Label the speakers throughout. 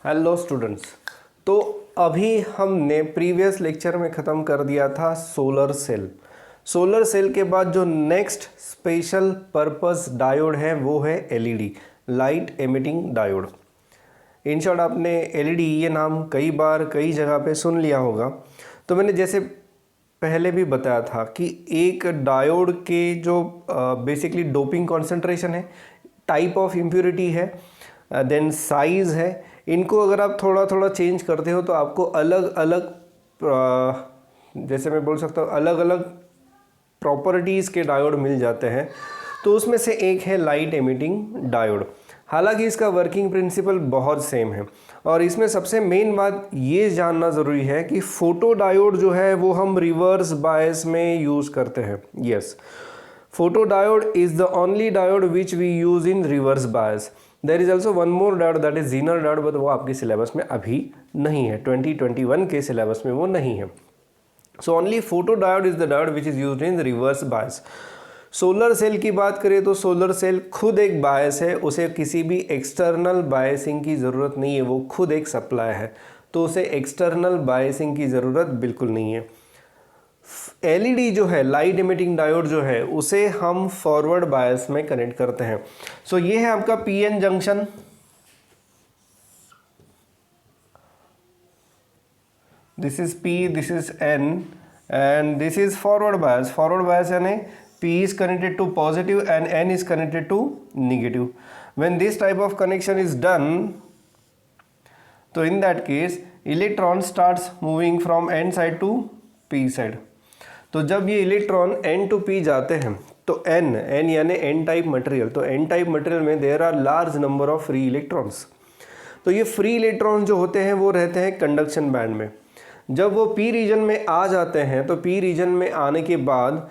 Speaker 1: Hello students. तो अभी हमने प्रीवियस लेक्चर में ख़त्म कर दिया था सोलर सेल। सोलर सेल के बाद जो नेक्स्ट स्पेशल पर्पस डायोड है वो है LED, light emitting diode. In short आपने एलईडी ये नाम कई बार कई जगह पे सुन लिया होगा। तो मैंने जैसे पहले भी बताया था कि एक डायोड के जो बेसिकली डोपिंग कॉन्सेंट्रेशन है, टाइप ऑफ इम्प्योरिटी है, देन साइज़ है, इनको अगर आप थोड़ा थोड़ा चेंज करते हो तो आपको अलग अलग जैसे मैं बोल सकता हूँ अलग अलग प्रॉपर्टीज़ के डायोड मिल जाते हैं। तो उसमें से एक है लाइट एमिटिंग डायोड। हालांकि इसका वर्किंग प्रिंसिपल बहुत सेम है और इसमें सबसे मेन बात ये जानना ज़रूरी है कि फोटो डायोड जो है वो हम रिवर्स बायस में यूज़ करते हैं। Yes, photo diode is the only diode which we use in reverse bias. There is also one more diode that is zener diode, but वो आपके सिलेबस में अभी नहीं है, 2021 के सिलेबस में वो नहीं है। So only photo diode is the diode which is used in reverse bias. Solar cell की बात करें तो सोलर सेल खुद एक बायस है, उसे किसी भी एक्सटर्नल बायसिंग की ज़रूरत नहीं है, वो खुद एक सप्लाई है, तो उसे एक्सटर्नल बायसिंग की ज़रूरत बिल्कुल नहीं है। एलईडी जो है, लाइट एमिटिंग डायोड जो है, उसे हम फॉरवर्ड बायस में कनेक्ट करते हैं। सो ये है आपका PN junction, this is P, this is an and this is forward bias. Forward bias यानी P is connected to positive and N is connected to negative. When this type of connection is done, so in that case electron starts moving from N side to P side. तो जब ये electron N to P जाते हैं तो N यानी N type material, तो N type material में there are large number of free electrons. तो ये फ्री इलेक्ट्रॉन जो होते हैं वो रहते हैं कंडक्शन बैंड में। जब वो P रीजन में आ जाते हैं तो P रीजन में आने के बाद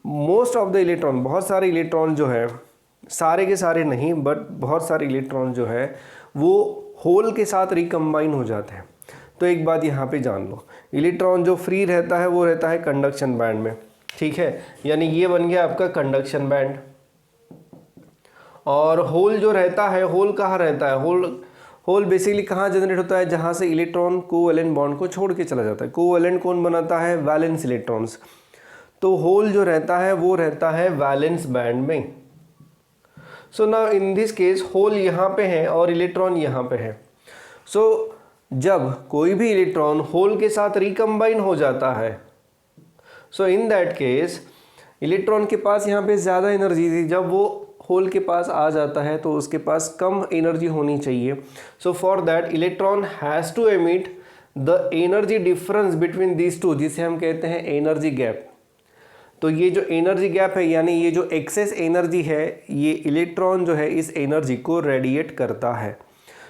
Speaker 1: मोस्ट ऑफ द इलेक्ट्रॉन, बहुत सारे इलेक्ट्रॉन जो है, सारे के सारे नहीं बट बहुत सारे इलेक्ट्रॉन जो है वो होल के साथ रिकम्बाइन हो जाते हैं। तो एक बात यहाँ पे जान लो, इलेक्ट्रॉन जो फ्री रहता है वो रहता है कंडक्शन बैंड में, ठीक है, यानी ये बन गया आपका कंडक्शन बैंड। और होल जो रहता है, होल कहाँ रहता है, होल बेसिकली कहाँ जनरेट होता है, जहाँ से इलेक्ट्रॉन कोवैलेंट बॉन्ड को छोड़ के चला जाता है। कोवैलेंट कौन बनाता है, वैलेंस इलेक्ट्रॉन्स। तो होल जो रहता है वो रहता है वैलेंस बैंड में। So now in this case hole यहाँ पे है और इलेक्ट्रॉन यहाँ पे है। सो जब कोई भी इलेक्ट्रॉन होल के साथ रिकम्बाइन हो जाता है, सो इन दैट केस इलेक्ट्रॉन के पास यहाँ पे ज़्यादा एनर्जी थी, जब वो होल के पास आ जाता है तो उसके पास कम एनर्जी होनी चाहिए। So for that electron has to emit the energy difference between these two, जिसे हम कहते हैं एनर्जी गैप। तो ये जो एनर्जी गैप है यानी ये जो एक्सेस एनर्जी है, ये इलेक्ट्रॉन जो है इस एनर्जी को रेडिएट करता है।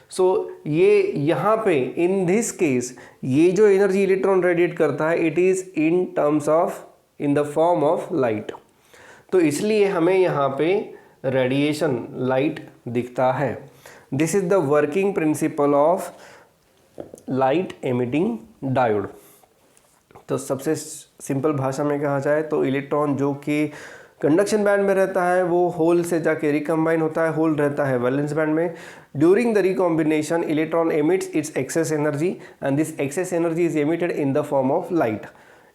Speaker 1: सो ये यहाँ पे इन दिस केस ये जो एनर्जी इलेक्ट्रॉन रेडिएट करता है it is in the form of light. तो इसलिए हमें यहाँ पे रेडिएशन लाइट दिखता है। This is the working principle of light emitting diode. तो सबसे सिंपल भाषा में कहा जाए तो इलेक्ट्रॉन जो कि कंडक्शन बैंड में रहता है वो होल से जाके रिकम्बाइन होता है, होल रहता है वैलेंस बैंड में। During the recombination electron emits its excess energy and this excess energy is emitted in the form of light.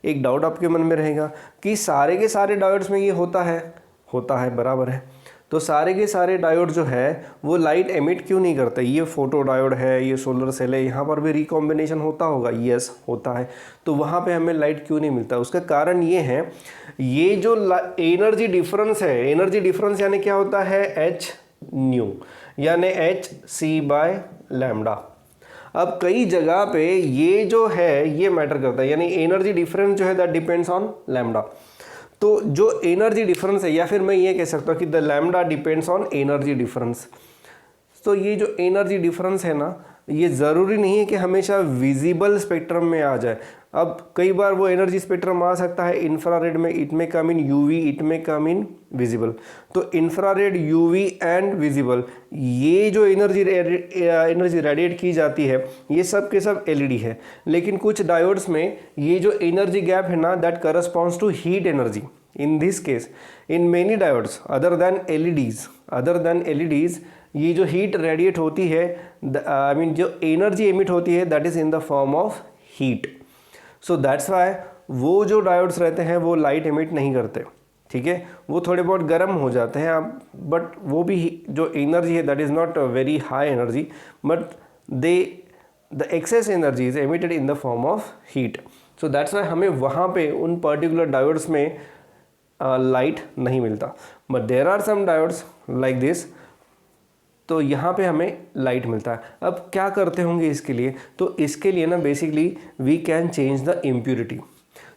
Speaker 1: एक डाउट आपके मन में रहेगा कि सारे के सारे डायोड्स में ये होता है, बराबर है। तो सारे के सारे डायोड जो है वो लाइट एमिट क्यों नहीं करते। ये फोटो डायोड है, ये सोलर सेल है, यहाँ पर भी रिकॉम्बिनेशन होता होगा, यस होता है। तो वहाँ पे हमें लाइट क्यों नहीं मिलता, उसका कारण ये है, ये जो एनर्जी डिफरेंस है, एनर्जी डिफरेंस यानी क्या होता है, एच न्यू यानी hc/λ। अब कई जगह पे ये जो है ये मैटर करता है, यानी एनर्जी डिफरेंस जो है दैट डिपेंड्स ऑन लैम्डा। तो जो एनर्जी डिफरेंस है, या फिर मैं ये कह सकता हूँ कि the lambda depends on energy difference. तो ये जो एनर्जी डिफरेंस है ना, ये ज़रूरी नहीं है कि हमेशा विजिबल स्पेक्ट्रम में आ जाए। अब कई बार वो एनर्जी स्पेक्ट्रम आ सकता है इंफ्रारेड में, इट में कम इन यूवी, इट में कम इन विजिबल। तो इंफ्रारेड, यूवी एंड विजिबल, ये जो एनर्जी रेडिएट की जाती है ये सब के सब एलईडी है। लेकिन कुछ डायोड्स में ये जो एनर्जी गैप है ना that corresponds to heat energy. In this case, in many diodes other than LEDs, ये जो हीट रेडिएट होती है, आई मीन जो एनर्जी एमिट होती है, that is in the form of heat. So that's Y वो जो डायोड्स रहते हैं वो लाइट एमिट नहीं करते, ठीक है, वो थोड़े बहुत गर्म हो जाते हैं आप, बट वो भी जो एनर्जी है that is not very high energy, but the excess energy is emitted in the form of heat. So that's why हमें वहाँ पे उन पर्टिकुलर डायोड्स में लाइट नहीं मिलता, but there are some diodes like this, तो यहाँ पे हमें लाइट मिलता है। अब क्या करते होंगे इसके लिए, तो इसके लिए ना basically we can change the impurity.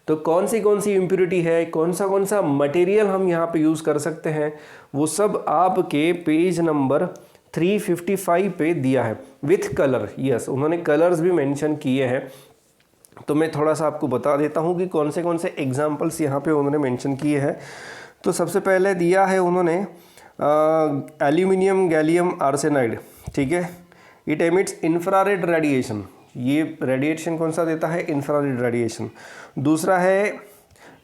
Speaker 1: तो कौन सी इम्प्यूरिटी है, कौन सा मटेरियल हम यहाँ पे यूज़ कर सकते हैं, वो सब आपके पेज नंबर 355 पे दिया है विथ कलर। यस, उन्होंने कलर्स भी मेंशन किए हैं, तो मैं थोड़ा सा आपको बता देता हूँ कि कौन से एग्जाम्पल्स यहाँ पे उन्होंने मेंशन किए हैं। तो सबसे पहले दिया है उन्होंने एल्यूमिनियम गैलियम आर्सेनाइड, ठीक है, इट एमिट्स इंफ्रारेड रेडिएशन। ये रेडिएशन कौन सा देता है, इंफ्रारेड रेडिएशन। दूसरा है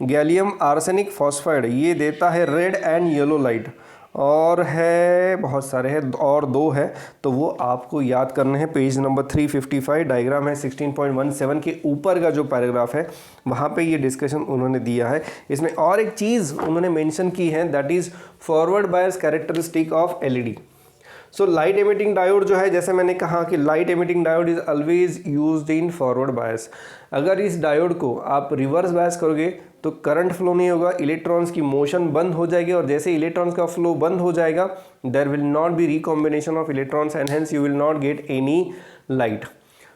Speaker 1: गैलियम आर्सेनिक फॉस्फाइड, ये देता है रेड एंड येलो लाइट। और है बहुत सारे हैं, और दो है, तो वो आपको याद करने हैं। पेज नंबर 355 डायग्राम है 16.17 के ऊपर का जो पैराग्राफ है वहाँ पे ये डिस्कशन उन्होंने दिया है। इसमें और एक चीज़ उन्होंने मेंशन की है, that is forward bias characteristic of LED. So light emitting diode जो है, जैसे मैंने कहा कि light emitting diode is always used in forward bias. अगर इस डायोड को आप रिवर्स बायस करोगे तो करंट फ्लो नहीं होगा, इलेक्ट्रॉन्स की मोशन बंद हो जाएगी, और जैसे इलेक्ट्रॉन्स का फ्लो बंद हो जाएगा there will not be recombination of electrons and hence you will not get any light.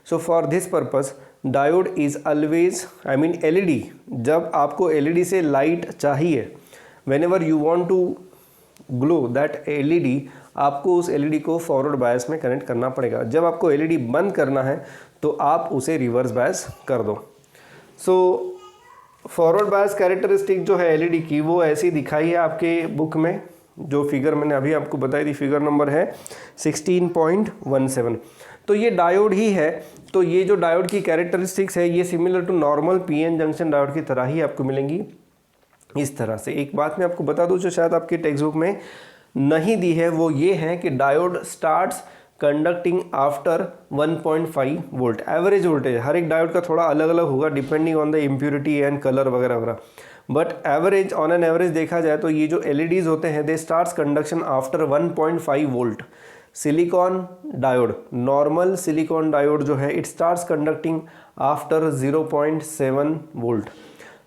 Speaker 1: So for this purpose diode is always, I mean LED, जब आपको एलईडी से लाइट चाहिए, whenever you want to glow that LED, आपको उस LED को forward bias में connect करना पड़ेगा। जब आपको एलईडी बंद करना है तो आप उसे रिवर्स बायस कर दो। सो फॉरवर्ड बायस कैरेक्टरिस्टिक जो है एलईडी की, वो ऐसी दिखाई है आपके बुक में, जो फिगर मैंने अभी आपको बताई थी, फिगर नंबर है 16.17। तो ये डायोड ही है। तो ये जो डायोड की कैरेक्टरिस्टिक्स है ये similar to normal PN junction diode की तरह ही आपको मिलेंगी इस तरह से। एक बात मैं आपको बता दूं जो शायद आपकी टेक्स्ट बुक में नहीं दी है, वो ये है कि diode starts conducting after 1.5 volt average voltage. हर एक डायोड का थोड़ा अलग अलग होगा depending on the impurity and colour वगैरह वगैरह, but average on an average देखा जाए तो ये जो एलईडीज होते हैं they starts conduction after 1.5 volt. Silicon diode, normal silicon diode जो है it starts conducting after 0.7 volt.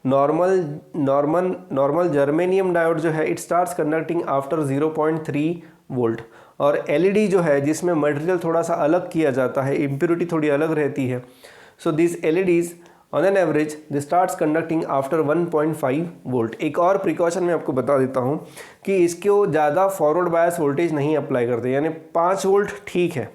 Speaker 1: Normal germanium diode जो है it starts conducting after 0.3 volt. और एलईडी जो है जिसमें मटेरियल थोड़ा सा अलग किया जाता है, इम्प्योरिटी थोड़ी अलग रहती है, so this LEDs on an average they starts conducting after 1.5 volt. एक और प्रिकॉशन मैं आपको बता देता हूँ कि इसको ज़्यादा फॉरवर्ड बायस वोल्टेज नहीं अप्लाई करते, यानी 5 वोल्ट ठीक है,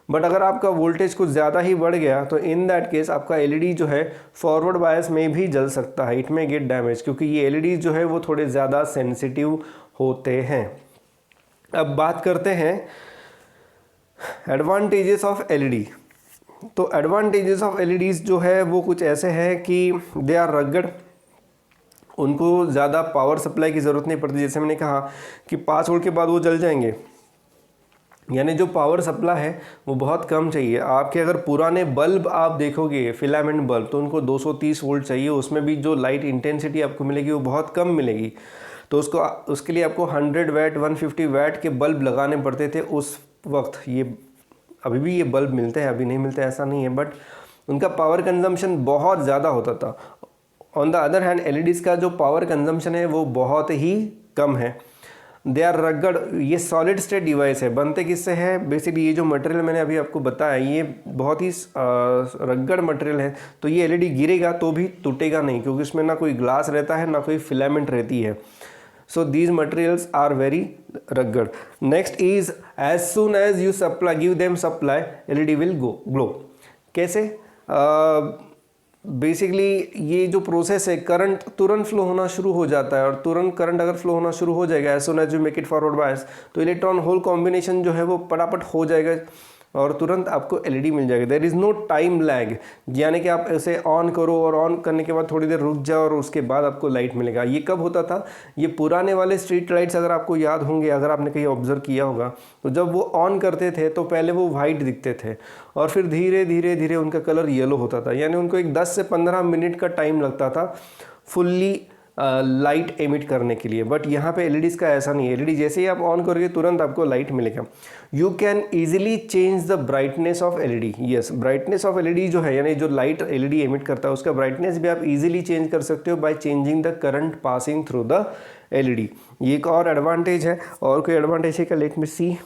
Speaker 1: बट अगर आपका वोल्टेज कुछ ज़्यादा ही बढ़ गया तो इन दैट केस आपका एलईडी जो है फॉरवर्ड बायस में भी जल सकता है, इट में गेट डैमेज, क्योंकि ये एलईडी जो है वो थोड़े ज़्यादा सेंसिटिव होते हैं। अब बात करते हैं एडवांटेजेस ऑफ एलईडी। तो एडवांटेजेस ऑफ एलईडीज़ जो है वो कुछ ऐसे हैं कि दे आर रगड़, उनको ज़्यादा पावर सप्लाई की ज़रूरत नहीं पड़ती। जैसे मैंने कहा कि 5 वोल्ट के बाद वो जल जाएंगे, यानी जो पावर सप्लाई है वो बहुत कम चाहिए। आपके अगर पुराने बल्ब आप देखोगे फिलामेंट बल्ब, तो उनको 230 वोल्ट चाहिए, उसमें भी जो लाइट इंटेंसिटी आपको मिलेगी वो बहुत कम मिलेगी। तो उसके लिए आपको 100 वाट 150 वाट के बल्ब लगाने पड़ते थे उस वक्त। ये अभी भी ये बल्ब मिलते हैं, अभी नहीं मिलते ऐसा नहीं है, बट उनका पावर कंजम्पशन बहुत ज़्यादा होता था। On the other hand LEDs का जो पावर कंजम्पशन है वो बहुत ही कम है। दे आर रगड़, ये सॉलिड स्टेट डिवाइस है। बनते किससे है, बेसिकली ये जो मटेरियल मैंने अभी आपको बताया ये बहुत ही रगड़ मटेरियल है, तो ये एलईडी गिरेगा तो भी टूटेगा नहीं, क्योंकि उसमें ना कोई ग्लास रहता है ना कोई फिलामेंट रहती है। So these materials are very rugged. Next is as soon as you give them supply, LED will glow. कैसे? बेसिकली ये जो प्रोसेस है, करंट तुरंत फ्लो होना शुरू हो जाता है, और तुरंत करंट अगर फ्लो होना शुरू हो जाएगा as soon as you make it forward bias, तो इलेक्ट्रॉन होल कॉम्बिनेशन जो है वो फटाफट हो जाएगा, और तुरंत आपको एलईडी मिल जाएगी। There is no time lag, यानी कि आप इसे ऑन करो और ऑन करने के बाद थोड़ी देर रुक जाओ और उसके बाद आपको लाइट मिलेगा। ये कब होता था, ये पुराने वाले स्ट्रीट लाइट्स अगर आपको याद होंगे, अगर आपने कहीं ऑब्जर्व किया होगा, तो जब वो ऑन करते थे तो पहले वो वाइट दिखते थे और फिर धीरे धीरे धीरे उनका कलर येलो होता था, यानी उनको एक 10 से 15 मिनट का टाइम लगता था फुल्ली लाइट एमिट करने के लिए। बट यहाँ पे एलईडीज़ का ऐसा नहीं है, एलईडी जैसे ही आप ऑन करोगे तुरंत आपको लाइट मिलेगा। You can easily change the brightness of LED. Yes, brightness of LED जो है, यानी जो लाइट एलईडी एमिट करता है उसका ब्राइटनेस भी आप इजीली चेंज कर सकते हो by changing the current passing through the LED. ये एक और एडवांटेज है। और कोई एडवांटेज है क्या, लेट मी सी।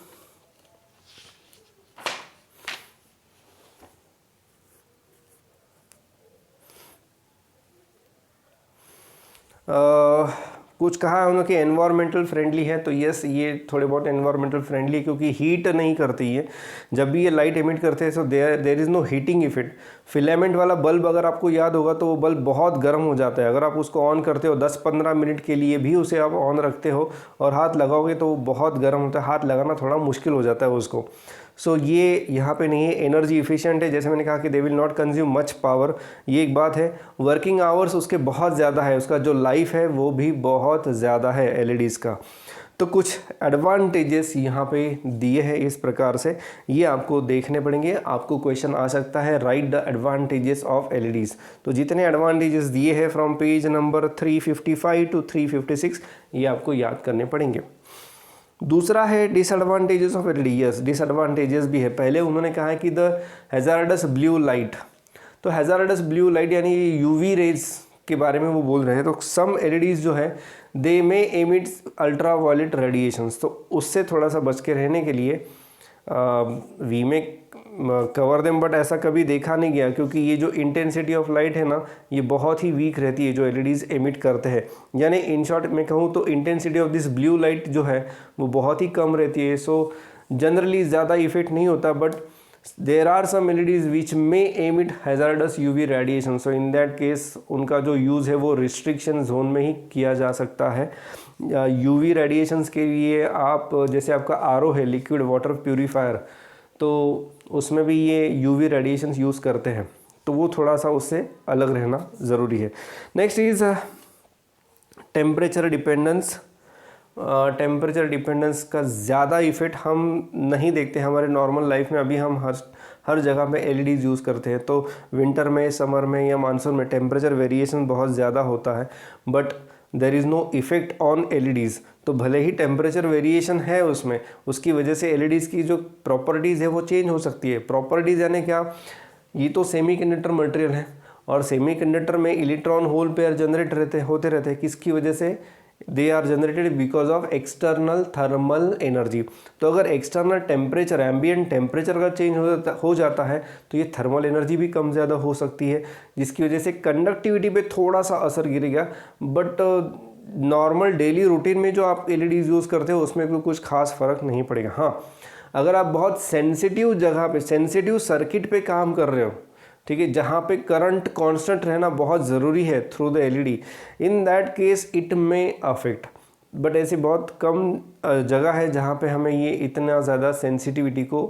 Speaker 1: कुछ कहा है उन्होंने कि एनवायरमेंटल फ्रेंडली है, तो यस ये थोड़े बहुत एनवायरमेंटल फ्रेंडली है क्योंकि हीट नहीं करती है। जब भी ये लाइट एमिट करते हैं तो there is no heating effect. Filament वाला बल्ब अगर आपको याद होगा तो वो बल्ब बहुत गर्म हो जाता है, अगर आप उसको ऑन करते हो 10-15 मिनट के लिए भी उसे आप ऑन रखते हो और हाथ लगाओगे तो वो बहुत गर्म होता है, हाथ लगाना थोड़ा मुश्किल हो जाता है उसको। सो ये यहाँ पे नहीं है, एनर्जी इफिशिएंट है, जैसे मैंने कहा कि they will not consume much power, ये एक बात है। वर्किंग आवर्स उसके बहुत ज़्यादा है, उसका जो लाइफ है वो भी बहुत ज़्यादा है एलईडीज़ का। तो कुछ एडवांटेजेस यहाँ पे दिए हैं इस प्रकार से, ये आपको देखने पड़ेंगे। आपको क्वेश्चन आ सकता है right the advantages of LEDs. तो जितने एडवांटेजेस दिए हैं फ्रॉम पेज नंबर 355 टू 356 ये आपको याद करने पड़ेंगे। दूसरा है disadvantages of LED. Yes, disadvantages भी है। पहले उन्होंने कहा है कि द हैजार्डस ब्लू लाइट, तो हैजार्डस ब्लू लाइट यानी यूवी रेज के बारे में वो बोल रहे हैं। तो सम एलईडीज़ जो है दे मे एमिट अल्ट्रा वायलेट रेडिएशंस, तो उससे थोड़ा सा बच के रहने के लिए वी में कवर देम, बट ऐसा कभी देखा नहीं गया क्योंकि ये जो इंटेंसिटी ऑफ लाइट है ना ये बहुत ही वीक रहती है जो एलईडीज़ एमिट करते हैं। यानी इन शॉर्ट मैं कहूँ तो intensity of this blue light जो है वो बहुत ही कम रहती है। सो जनरली ज़्यादा इफेक्ट नहीं होता, but there are some LEDs which may emit hazardous UV radiation. So in that case उनका जो यूज़ है वो रिस्ट्रिक्शन जोन में ही किया जा सकता है। यूवी रेडिएशंस के लिए आप जैसे आपका आरओ है, लिक्विड वाटर प्यूरीफायर, तो उसमें भी ये यूवी रेडिएशंस यूज़ करते हैं, तो वो थोड़ा सा उससे अलग रहना ज़रूरी है। Next is temperature dependence. Temperature dependence का ज़्यादा इफ़ेक्ट हम नहीं देखते हमारे नॉर्मल लाइफ में। अभी हम हर जगह पे एलईडीज़ यूज़ करते हैं, तो विंटर में, समर में या मानसून में टेम्परेचर वेरिएशन बहुत ज़्यादा होता है, but there is no effect on LEDs. तो भले ही टेम्परेचर वेरिएशन है उसमें, उसकी वजह से एलईडीज़ की जो प्रॉपर्टीज़ है वो चेंज हो सकती है। प्रॉपर्टीज़ यानी क्या, ये तो सेमीकंडक्टर मटेरियल है और सेमीकंडक्टर में इलेक्ट्रॉन होल पेयर जनरेट होते रहते हैं। किसकी वजह से? They are generated because of external thermal energy. तो अगर एक्सटर्नल टेम्परेचर, एम्बियंट टेम्परेचर अगर चेंज हो जाता है तो ये थर्मल एनर्जी भी कम ज़्यादा हो सकती है, जिसकी वजह से कंडक्टिविटी पे थोड़ा सा असर गिरेगा। बट नॉर्मल डेली रूटीन में जो आप एलईडीज़ यूज़ करते हो उसमें कोई कुछ खास फ़र्क नहीं पड़ेगा। हाँ, अगर आप बहुत सेंसिटिव जगह पे, सेंसिटिव सर्किट पे काम कर रहे हो, ठीक है, जहाँ पे करंट कांस्टेंट रहना बहुत ज़रूरी है through the LED, in that case it में अफेक्ट। बट ऐसी बहुत कम जगह है जहाँ पे हमें ये इतना ज़्यादा सेंसिटिविटी को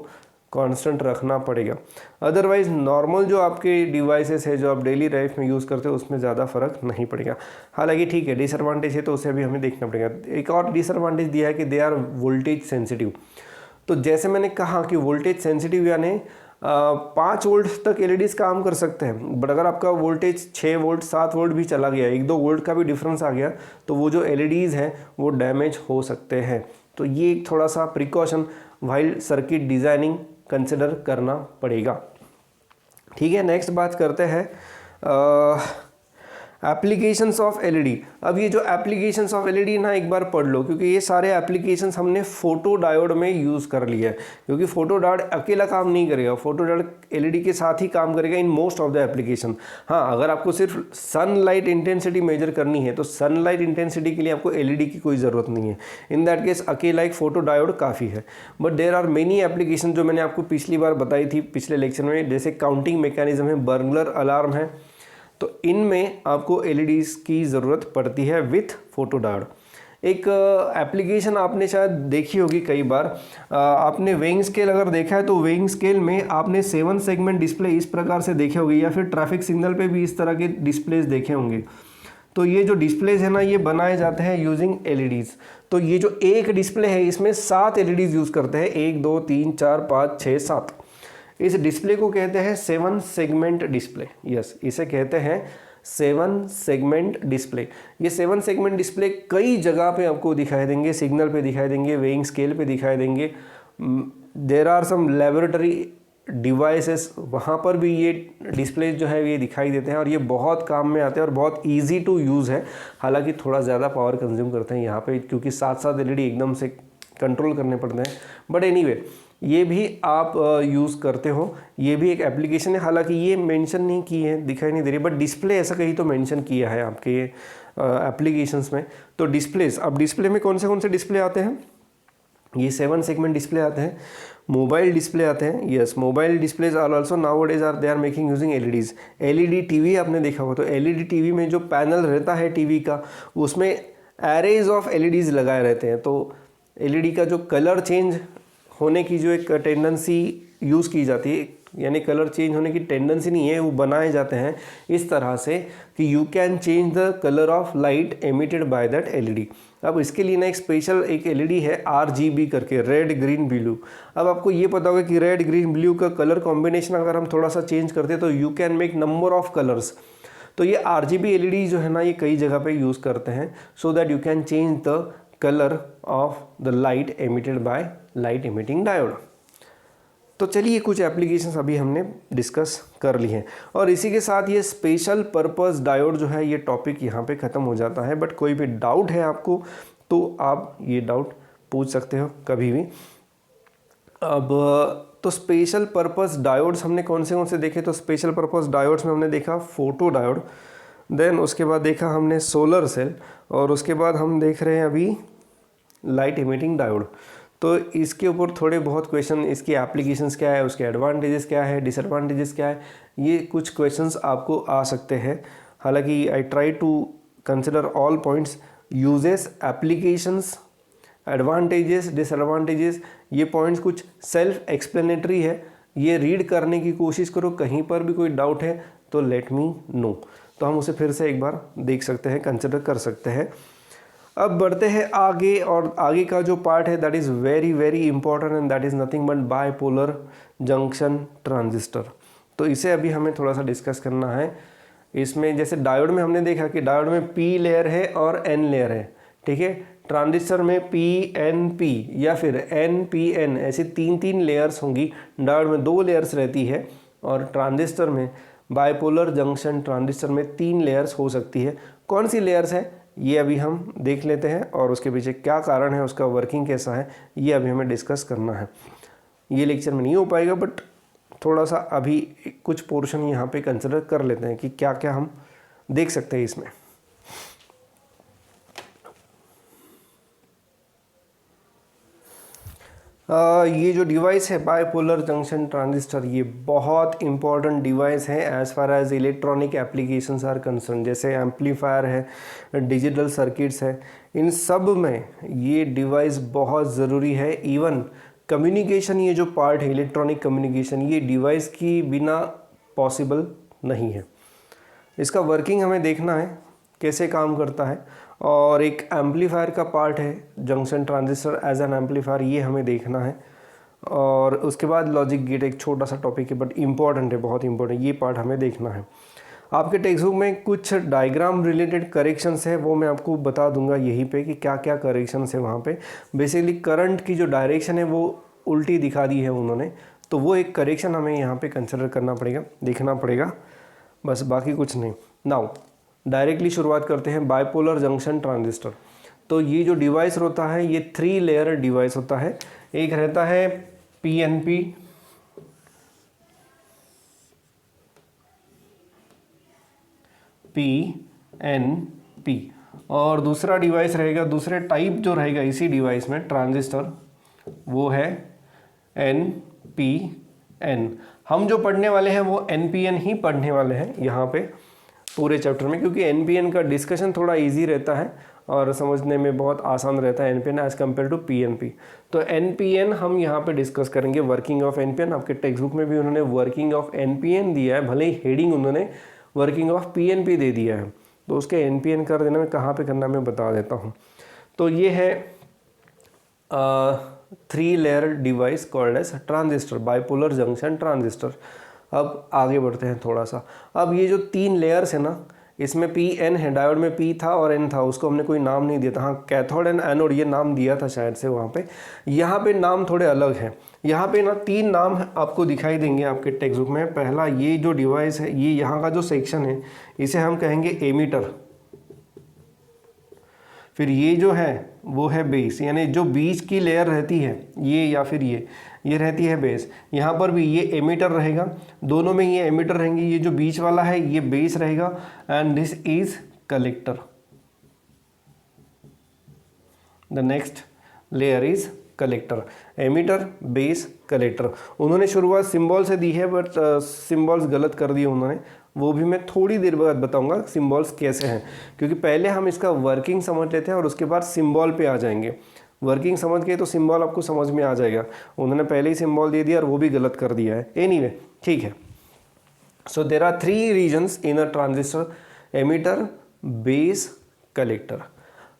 Speaker 1: कांस्टेंट रखना पड़ेगा। अदरवाइज़ नॉर्मल जो आपके डिवाइसेस है जो आप डेली लाइफ में यूज़ करते हो उसमें ज़्यादा फ़र्क नहीं पड़ेगा। हालांकि ठीक है, डिसएडवांटेज है तो उसे भी हमें देखना पड़ेगा। एक और डिसएडवांटेज दिया है कि दे आर वोल्टेज सेंसिटिव। तो जैसे मैंने कहा कि वोल्टेज सेंसिटिव यानी 5 वोल्ट तक एलईडीज़ काम कर सकते हैं, बट अगर आपका वोल्टेज 6 वोल्ट 7 वोल्ट भी चला गया, 1-2 वोल्ट का भी डिफरेंस आ गया, तो वो जो एलईडीज़ हैं वो डैमेज हो सकते हैं। तो ये एक थोड़ा सा precaution while circuit designing consider करना पड़ेगा। ठीक है, नेक्स्ट बात करते हैं एप्लीकेशंस ऑफ एलईडी। अब ये जो एप्लीकेशंस ऑफ एलईडी ना एक बार पढ़ लो, क्योंकि ये सारे एप्लीकेशंस हमने फोटो डायोड में यूज़ कर लिया है, क्योंकि फोटो डायोड अकेला काम नहीं करेगा, फोटो डायोड एलईडी के साथ ही काम करेगा in most of the application. हाँ, अगर आपको सिर्फ सनलाइट इंटेंसिटी मेजर करनी है तो सनलाइट इंटेंसिटी के लिए आपको एलईडी की कोई ज़रूरत नहीं है। इन दैट केस अकेला एक फोटो डायोड काफ़ी है। But there are many application जो मैंने आपको पिछली बार बताई थी पिछले लेक्चर में, जैसे काउंटिंग मैकेनिज्म है, बर्गलर अलार्म है, तो इनमें आपको एलईडीज़ की ज़रूरत पड़ती है विथ फोटो डायोड। एक एप्लीकेशन आपने शायद देखी होगी कई बार, आपने वेइंग स्केल अगर देखा है तो वेइंग स्केल में आपने 7 सेगमेंट डिस्प्ले इस प्रकार से देखे होंगे, या फिर ट्रैफिक सिग्नल पे भी इस तरह के डिस्प्लेज देखे होंगे। तो ये जो डिस्प्लेज है ना, ये बनाए जाते हैं यूजिंग एलईडीज़। तो ये जो एक डिस्प्ले है इसमें 7 एलईडीज़ यूज़ करते हैं, 1 2 3 4 5 6 7। इस डिस्प्ले को कहते हैं 7 सेगमेंट डिस्प्ले। यस, इसे कहते हैं 7 सेगमेंट डिस्प्ले। ये 7 सेगमेंट डिस्प्ले कई जगह पे आपको दिखाई देंगे, सिग्नल पे दिखाई देंगे, वेइंग स्केल पे दिखाई देंगे, there are some laboratory devices, वहाँ पर भी ये डिस्प्ले जो है ये दिखाई देते हैं, और ये बहुत काम में आते हैं और बहुत इजी टू यूज़ है। हालांकि थोड़ा ज़्यादा पावर कंज्यूम करते हैं यहाँ पे, क्योंकि 7 एलईडी एकदम से कंट्रोल करने पड़ते हैं। बट एनीवे, ये भी आप यूज़ करते हो, ये भी एक एप्लीकेशन है। हालांकि ये मेंशन नहीं की है, दिखाई नहीं दे रही, बट डिस्प्ले ऐसा कहीं तो मेंशन किया है आपके एप्लीकेशंस में। तो डिस्प्लेस, अब डिस्प्ले में कौन से डिस्प्ले आते हैं? ये 7 सेगमेंट डिस्प्ले आते हैं, मोबाइल डिस्प्ले आते हैं। Yes, mobile displays are also nowadays are they are making using LEDs. LED TV आपने देखा हो, तो एलईडी टीवी में जो पैनल रहता है टीवी का, उसमें एरेज ऑफ एलईडीज़ लगाए रहते हैं। तो एलईडी का जो कलर चेंज होने की जो एक टेंडेंसी यूज़ की जाती है, यानी कलर चेंज होने की टेंडेंसी नहीं है, वो बनाए जाते हैं इस तरह से कि you can change the colour of light emitted by that LED. अब इसके लिए ना एक स्पेशल एक एलईडी है RGB करके, रेड ग्रीन ब्लू। अब आपको ये पता होगा कि रेड ग्रीन ब्लू का कलर कॉम्बिनेशन अगर हम थोड़ा सा चेंज करते हैं तो you can make number of colours. तो ये RGB एलईडी जो है ना, ये कई जगह पे यूज़ करते हैं, so that you can change the colour of the light emitted by light emitting diode. तो चलिए, कुछ एप्लीकेशंस अभी हमने डिस्कस कर ली हैं, और इसी के साथ ये स्पेशल पर्पस डायोड जो है ये टॉपिक यहाँ पे ख़त्म हो जाता है। बट कोई भी डाउट है आपको तो आप ये डाउट पूछ सकते हो कभी भी। अब तो स्पेशल पर्पस डायोड्स हमने कौन से देखे? तो स्पेशल पर्पस डायोड्स में हमने देखा फोटो डायोड, देन उसके बाद देखा हमने सोलर सेल, और उसके बाद हम देख रहे हैं अभी लाइट इमिटिंग डायोड। तो इसके ऊपर थोड़े बहुत क्वेश्चन, इसकी एप्लीकेशंस क्या है, उसके एडवांटेजेस क्या है, डिसएडवांटेजेस क्या है, ये कुछ क्वेश्चंस आपको आ सकते हैं। हालांकि I try to consider all points, uses, applications, advantages, disadvantages, ये पॉइंट्स कुछ सेल्फ एक्सप्लेनेटरी है, ये रीड करने की कोशिश करो। कहीं पर भी कोई डाउट है तो लेट मी नो, तो हम उसे फिर से एक बार देख सकते हैं, कंसिडर कर सकते हैं। अब बढ़ते हैं आगे, और आगे का जो पार्ट है that is very very important, and that is nothing but bipolar junction transistor. तो इसे अभी हमें थोड़ा सा डिस्कस करना है। इसमें जैसे डायोड में हमने देखा कि डायोड में P लेयर है और N लेयर है, ठीक है। ट्रांजिस्टर में PNP या फिर NPN, ऐसी 3 लेयर्स होंगी। डायोड में 2 लेयर्स रहती है, और ट्रांजिस्टर में, बाइपोलर जंक्शन ट्रांजिस्टर में 3 लेयर्स हो सकती है। कौन सी लेयर्स है ये अभी हम देख लेते हैं, और उसके पीछे क्या कारण है, उसका वर्किंग कैसा है, ये अभी हमें डिस्कस करना है। ये लेक्चर में नहीं हो पाएगा, बट थोड़ा सा अभी कुछ पोर्शन यहाँ पे कंसिडर कर लेते हैं कि क्या क्या हम देख सकते हैं इसमें। ये जो डिवाइस है बाइपोलर जंक्शन ट्रांजिस्टर, ये बहुत इंपॉर्टेंट डिवाइस है as far as electronic applications are concern. जैसे एम्पलीफायर है, डिजिटल सर्किट्स है, इन सब में ये डिवाइस बहुत ज़रूरी है। इवन कम्युनिकेशन, ये जो पार्ट है इलेक्ट्रॉनिक कम्युनिकेशन, ये डिवाइस की बिना पॉसिबल नहीं है। इसका वर्किंग हमें देखना है कैसे काम करता है, और एक एम्पलीफायर का पार्ट है junction transistor as an amplifier, ये हमें देखना है। और उसके बाद लॉजिक गेट, एक छोटा सा टॉपिक है बट इम्पॉर्टेंट है, बहुत इंपॉर्टेंट, ये पार्ट हमें देखना है। आपके टेक्स्ट बुक में कुछ डायग्राम रिलेटेड करेक्शंस है, वो मैं आपको बता दूंगा यहीं पे कि क्या क्या करेक्शंस है वहाँ पे। बेसिकली करंट की जो डायरेक्शन है वो उल्टी दिखा दी है उन्होंने, तो वो एक करेक्शन हमें यहाँ पे कंसिडर करना पड़ेगा, देखना पड़ेगा, बस बाकी कुछ नहीं। नाउ डायरेक्टली शुरुआत करते हैं बाइपोलर जंक्शन ट्रांजिस्टर। तो ये जो डिवाइस होता है ये 3 लेयर डिवाइस होता है। एक रहता है PNP, PNP, और दूसरा डिवाइस रहेगा, दूसरे टाइप जो रहेगा इसी डिवाइस में ट्रांजिस्टर, वो है NPN। हम जो पढ़ने वाले हैं वो NPN ही पढ़ने वाले हैं यहाँ पे पूरे चैप्टर में, क्योंकि NPN का डिस्कशन थोड़ा इजी रहता है और समझने में बहुत आसान रहता है NPN as compare to PNP। तो NPN हम यहाँ पे डिस्कस करेंगे, वर्किंग ऑफ NPN। आपके टेक्स्ट बुक में भी उन्होंने वर्किंग ऑफ NPN दिया है, भले ही हेडिंग उन्होंने वर्किंग ऑफ PNP दे दिया है, तो उसके NPN कर देना, मैं कहाँ पे करना मैं बता देता हूँ। तो ये है 3 layer device called as transistor, bipolar junction transistor. अब आगे बढ़ते हैं थोड़ा सा। अब ये जो 3 लेयर्स है ना, इसमें PN है, डायोड में P था और N था, उसको हमने कोई नाम नहीं दिया था। हाँ, कैथोड एंड एनोड ये नाम दिया था शायद से वहाँ पे। यहाँ पे नाम थोड़े अलग हैं। यहाँ पे ना 3 नाम आपको दिखाई देंगे आपके टेक्स्ट बुक में। पहला, ये जो डिवाइस है, ये यहाँ का जो सेक्शन है इसे हम कहेंगे एमीटर। फिर ये जो है वो है बेस, यानी जो बीच की लेयर रहती है ये या फिर ये रहती है बेस। यहाँ पर भी ये एमीटर रहेगा, दोनों में ये एमीटर रहेंगे। ये जो बीच वाला है ये बेस रहेगा and this is collector. The next layer is collector, emitter, base, collector. उन्होंने शुरुआत सिंबल से दी है बट सिंबल्स गलत कर दिए उन्होंने, वो भी मैं थोड़ी देर बाद बताऊंगा सिंबल्स कैसे हैं, क्योंकि पहले हम इसका वर्किंग समझ लेते हैं और उसके बाद सिंबल पे आ जाएंगे। वर्किंग समझ गए तो सिंबल आपको समझ में आ जाएगा। उन्होंने पहले ही सिंबल दे दिया और वो भी गलत कर दिया है। एनीवे, ठीक है। So there are 3 regions in a transistor, emitter, base, collector.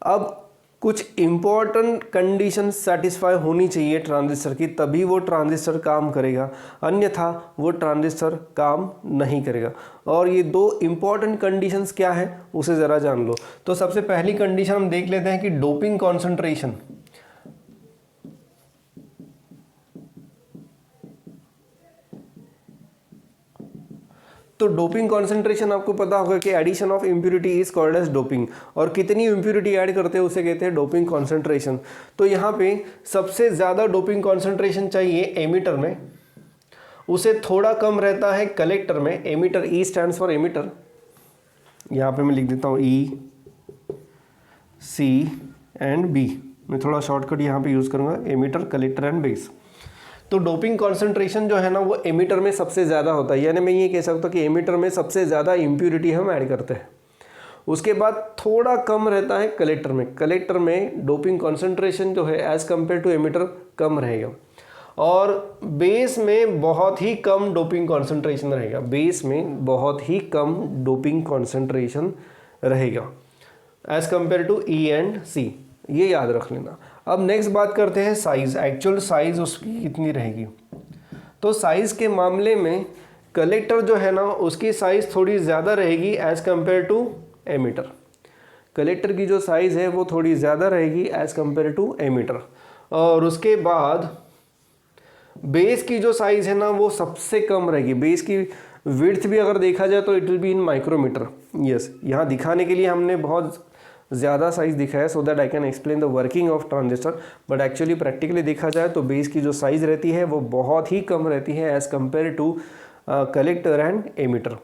Speaker 1: अब कुछ इम्पॉर्टेंट कंडीशन सेटिस्फाई होनी चाहिए ट्रांजिस्टर की, तभी वो ट्रांजिस्टर काम करेगा, अन्यथा वो ट्रांजिस्टर काम नहीं करेगा। और ये 2 इम्पॉर्टेंट कंडीशंस क्या है उसे ज़रा जान लो। तो सबसे पहली कंडीशन हम देख लेते हैं कि डोपिंग कॉन्सेंट्रेशन। तो डोपिंग कॉन्सेंट्रेशन आपको पता होगा कि addition of impurity is called as doping, और कितनी इम्प्यूरिटी ऐड करते हैं उसे कहते हैं डोपिंग कॉन्सेंट्रेशन। तो यहाँ पे सबसे ज़्यादा डोपिंग कॉन्सेंट्रेशन चाहिए एमीटर में, उसे थोड़ा कम रहता है कलेक्टर में। Emitter, E stands for emitter, यहाँ पे मैं लिख देता हूँ ई, सी एंड बी। मैं थोड़ा शॉर्टकट यहाँ पे यूज़ करूँगा, एमीटर, कलेक्टर एंड बेस। तो डोपिंग कॉन्सेंट्रेशन जो है ना वो एमीटर में सबसे ज़्यादा होता है, यानी मैं ये कह सकता हूँ कि एमीटर में सबसे ज़्यादा इम्प्यूरिटी हम ऐड करते हैं। उसके बाद थोड़ा कम रहता है कलेक्टर में। कलेक्टर में डोपिंग कॉन्सेंट्रेशन जो है एज़ कम्पेयर टू एमीटर कम रहेगा, और बेस में बहुत ही कम डोपिंग कॉन्सेंट्रेशन रहेगा। बेस में बहुत ही कम डोपिंग कॉन्सेंट्रेशन रहेगा as compare to E and C, ये याद रख लेना। अब नेक्स्ट बात करते हैं साइज़, एक्चुअल साइज़ उसकी कितनी रहेगी। तो साइज़ के मामले में कलेक्टर जो है ना उसकी साइज़ थोड़ी ज़्यादा रहेगी as compare to emitter. Collector की जो साइज़ है वो थोड़ी ज़्यादा रहेगी एज़ कम्पेयर टू एमीटर। और उसके बाद बेस की जो साइज़ है ना वो सबसे कम रहेगी। बेस की विड्थ भी अगर देखा जाए तो it will be in micrometer. Yes, यहाँ दिखाने के लिए हमने बहुत ज़्यादा साइज़ दिखाया so that I can explain the working of transistor, but actually practically देखा जाए तो बेस की जो साइज़ रहती है वो बहुत ही कम रहती है as compare to collector and emitter.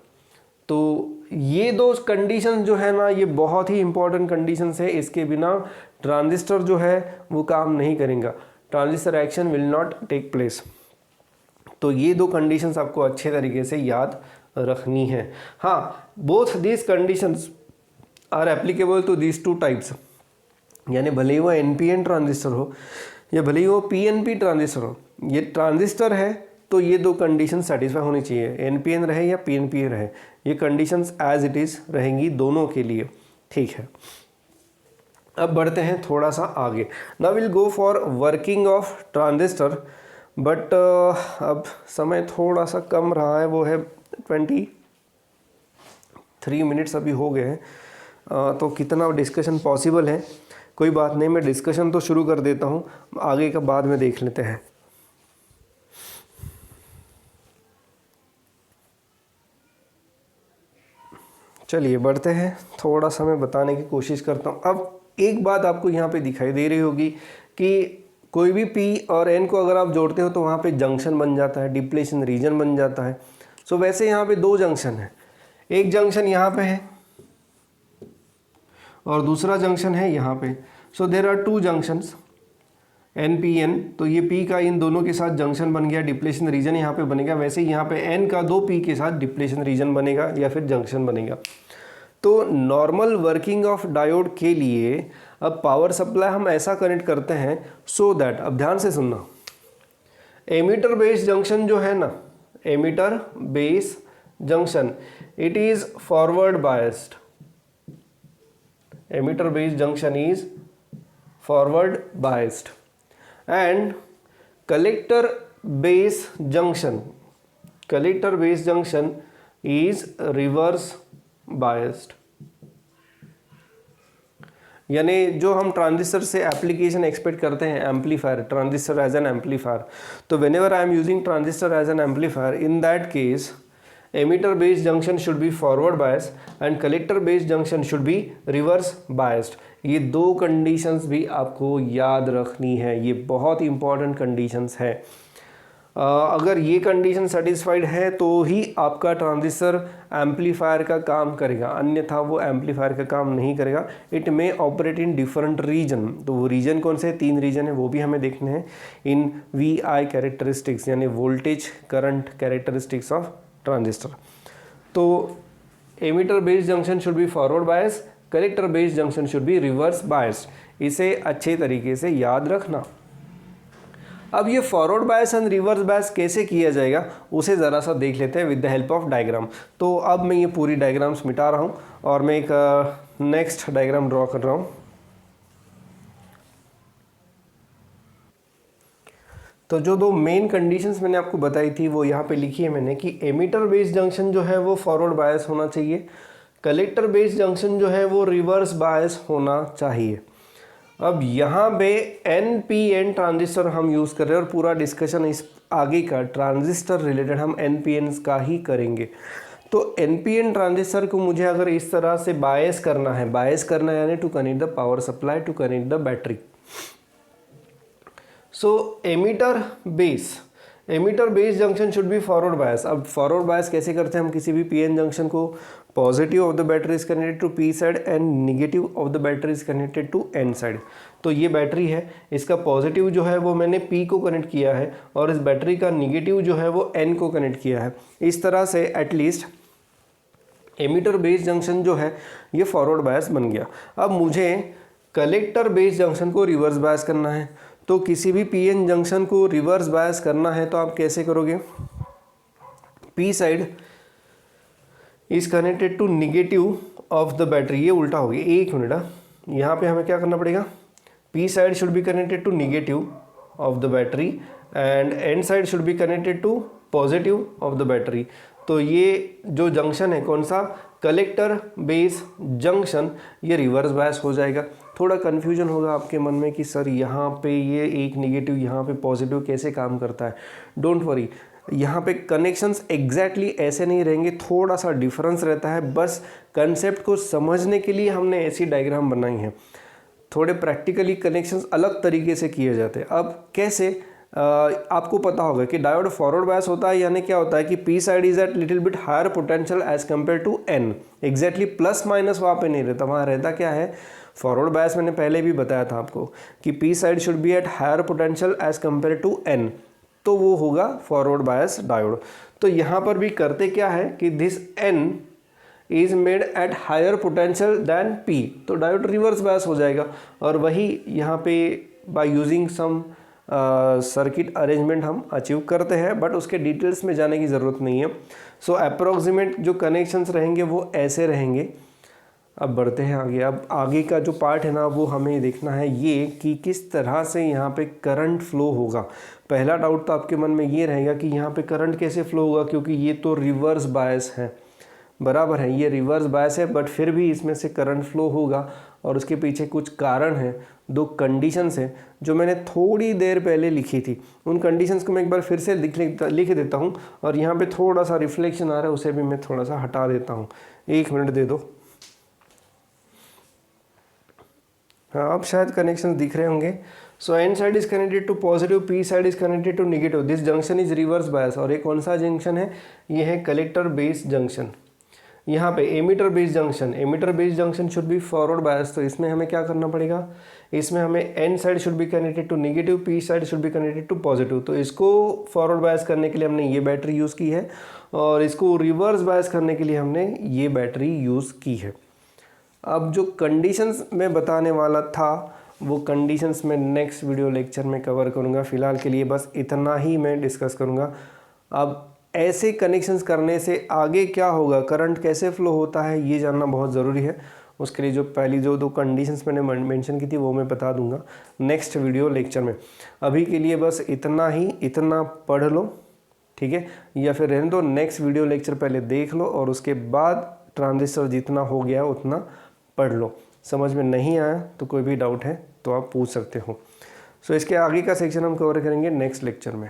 Speaker 1: तो ये 2 कंडीशन जो है ना ये बहुत ही इंपॉर्टेंट कंडीशंस है, इसके बिना ट्रांजिस्टर जो है वो काम नहीं करेगा, transistor action will not take place. तो ये 2 कंडीशंस आपको अच्छे तरीके से याद रखनी है। हाँ, both these conditions are applicable to these 2 types, यानी भले ही वो NPN ट्रांजिस्टर हो या भले ही वो PNP ट्रांजिस्टर हो, ये ट्रांजिस्टर है तो ये 2 कंडीशन सेटिस्फाई होनी चाहिए, NPN रहे या PNP रहे, ये कंडीशंस एज इट इज़ रहेंगी दोनों के लिए। ठीक है, अब बढ़ते हैं थोड़ा सा आगे। Now will go for working of transistor, but अब समय थोड़ा सा कम रहा है, वो है 23 मिनट्स अभी हो गए हैं। तो कितना डिस्कशन पॉसिबल है कोई बात नहीं, मैं डिस्कशन तो शुरू कर देता हूँ, आगे का बाद में देख लेते हैं। चलिए बढ़ते हैं, थोड़ा सा मैं बताने की कोशिश करता हूँ। अब एक बात आपको यहाँ पे दिखाई दे रही होगी कि कोई भी P और N को अगर आप जोड़ते हो तो वहाँ पे जंक्शन बन जाता है, डिप्लेशन रीजन बन जाता है। सो वैसे यहाँ पे 2 जंक्शन है, एक जंक्शन यहाँ पे है और दूसरा जंक्शन है यहाँ पे। So there are 2 junctions NPN, तो ये P का इन दोनों के साथ जंक्शन बन गया, डिप्लेशन रीजन यहाँ पे बनेगा। वैसे ही यहाँ पे N का 2 P के साथ डिप्लेशन रीजन बनेगा या फिर जंक्शन बनेगा। तो नॉर्मल वर्किंग ऑफ डायोड के लिए अब पावर सप्लाई हम ऐसा कनेक्ट करते हैं सो दैट, अब ध्यान से सुनना, एमीटर बेस जंक्शन जो है ना, emitter base junction, it is forward biased, emitter base junction is forward biased and collector base junction is reverse biased। यानी जो हम ट्रांजिस्टर से एप्लीकेशन एक्सपेक्ट करते हैं, amplifier, transistor as an amplifier, तो whenever I am using transistor as an amplifier, in that case emitter based junction should be forward biased and collector based junction should be reverse biased। ये दो conditions भी आपको याद रखनी है, ये बहुत इंपॉर्टेंट कंडीशंस है। अगर ये कंडीशन सेटिस्फाइड है तो ही आपका ट्रांजिस्टर एम्पलीफायर का काम करेगा, अन्यथा वो एम्पलीफायर का काम नहीं करेगा। It may operate in different region, तो वो रीजन कौन से, 3 रीजन है, वो भी हमें देखने हैं। इन VI कैरेक्टरिस्टिक्स यानी voltage current characteristics of transistor. तो emitter based junction should be forward bias, collector based junction should be reverse bias. इसे अच्छे तरीके से याद रखना। अब ये forward bias and reverse bias कैसे किया जाएगा उसे ज़रा सा देख लेते हैं with the help of diagram. तो अब मैं ये पूरी डायग्राम्स मिटा रहा हूँ और मैं एक नेक्स्ट डायग्राम ड्रॉ कर रहा हूँ। तो जो 2 मेन कंडीशंस मैंने आपको बताई थी वो यहाँ पे लिखी है मैंने कि एमीटर बेस्ड जंक्शन जो है वो फॉरवर्ड बायस होना चाहिए, कलेक्टर बेस्ड जंक्शन जो है वो रिवर्स बायस होना चाहिए। अब यहाँ पे NPN ट्रांजिस्टर हम यूज़ कर रहे हैं और पूरा डिस्कशन इस आगे का ट्रांजिस्टर रिलेटेड हम NPN का ही करेंगे। तो NPN ट्रांजिस्टर को मुझे अगर इस तरह से बायस करना है यानी to connect the power supply, to connect the battery. So emitter base junction should be forward bias. अब फॉरवर्ड बायस कैसे करते हैं हम किसी भी PN जंक्शन को, positive of the battery is connected to P side and negative of the battery is connected to N side. तो ये बैटरी है, इसका पॉजिटिव जो है वो मैंने P को कनेक्ट किया है और इस बैटरी का निगेटिव जो है वो N को कनेक्ट किया है। इस तरह से एटलीस्ट एमीटर बेस जंक्शन जो है ये फॉरवर्ड बायस बन गया। अब मुझे कलेक्टर बेस जंक्शन को रिवर्स बायस करना है, तो किसी भी PN जंक्शन को रिवर्स बायस करना है तो आप कैसे करोगे, P side is connected to negative of the battery, ये उल्टा हो गया, एक मिनट, यहाँ पे हमें क्या करना पड़ेगा, P side should be connected to negative of the battery and N side should be connected to positive of the battery. तो ये जो जंक्शन है कौन सा, कलेक्टर बेस जंक्शन, ये रिवर्स बायस हो जाएगा। थोड़ा कन्फ्यूजन होगा आपके मन में कि सर यहाँ पे ये एक निगेटिव यहाँ पे पॉजिटिव कैसे काम करता है। डोंट वरी, यहाँ पे कनेक्शंस एग्जैक्टली ऐसे नहीं रहेंगे, थोड़ा सा डिफरेंस रहता है। बस कंसेप्ट को समझने के लिए हमने ऐसी डायग्राम बनाई है। थोड़े प्रैक्टिकली कनेक्शंस अलग तरीके से किए जाते हैं। अब कैसे, आपको पता होगा कि डायोड फॉरवर्ड बायस होता है, यानी क्या होता है कि P side is at little bit higher potential as compare to N। Exactly plus minus वहाँ पे नहीं रहता, वहाँ रहता क्या है, फॉरवर्ड बायस मैंने पहले भी बताया था आपको कि P side should be at higher potential as compare to N, तो वो होगा फॉरवर्ड बायस डायोड। तो यहाँ पर भी करते क्या है कि this N is made at higher potential than P, तो डायोड रिवर्स बायस हो जाएगा। और वही यहाँ पे by using some circuit arrangement हम अचीव करते हैं, बट उसके डिटेल्स में जाने की ज़रूरत नहीं है। सो अप्रोक्सीमेट जो कनेक्शंस रहेंगे वो ऐसे रहेंगे। अब बढ़ते हैं आगे। अब आगे का जो पार्ट है ना वो हमें देखना है ये कि किस तरह से यहाँ पे करंट फ्लो होगा। पहला डाउट तो आपके मन में ये रहेगा कि यहाँ पे करंट कैसे फ्लो होगा, क्योंकि ये तो रिवर्स बायस है, बराबर है, ये रिवर्स बायस है, बट फिर भी इसमें से करंट फ्लो होगा। और उसके पीछे कुछ कारण हैं, 2 कंडीशंस हैं जो मैंने थोड़ी देर पहले लिखी थी। उन कंडीशंस को मैं एक बार फिर से लिख देता हूँ और यहाँ पे थोड़ा सा रिफ्लेक्शन आ रहा है, उसे भी मैं थोड़ा सा हटा देता हूँ। 1 मिनट दे दो। हाँ, अब शायद कनेक्शन दिख रहे होंगे। So N side is connected to positive, P side is connected to negative, this junction is reverse bias. और ये कौन सा जंक्शन है, ये है कलेक्टर बेस जंक्शन। यहाँ पे emitter base junction should be forward bias. तो इसमें हमें क्या करना पड़ेगा, इसमें हमें N side should be connected to negative, P side should be connected to positive. तो इसको फॉरवर्ड बायस करने के लिए हमने ये बैटरी यूज़ की है और इसको रिवर्स बायस करने के लिए हमने ये बैटरी यूज़ की है। अब जो कंडीशंस मैं बताने वाला था वो कंडीशंस में नेक्स्ट वीडियो लेक्चर में कवर करूँगा। फ़िलहाल के लिए बस इतना ही मैं डिस्कस करूँगा। अब ऐसे कनेक्शंस करने से आगे क्या होगा, करंट कैसे फ्लो होता है, ये जानना बहुत ज़रूरी है। उसके लिए जो पहली जो दो कंडीशंस मैंने मेंशन की थी वो मैं बता दूंगा नेक्स्ट वीडियो लेक्चर में। अभी के लिए बस इतना ही, इतना पढ़ लो, ठीक है, या फिर रहने दो, नेक्स्ट वीडियो लेक्चर पहले देख लो और उसके बाद ट्रांजिस्टर जितना हो गया उतना पढ़ लो। समझ में नहीं आया तो कोई भी डाउट है तो आप पूछ सकते हो। सो इसके आगे का सेक्शन हम कवर करेंगे नेक्स्ट लेक्चर में।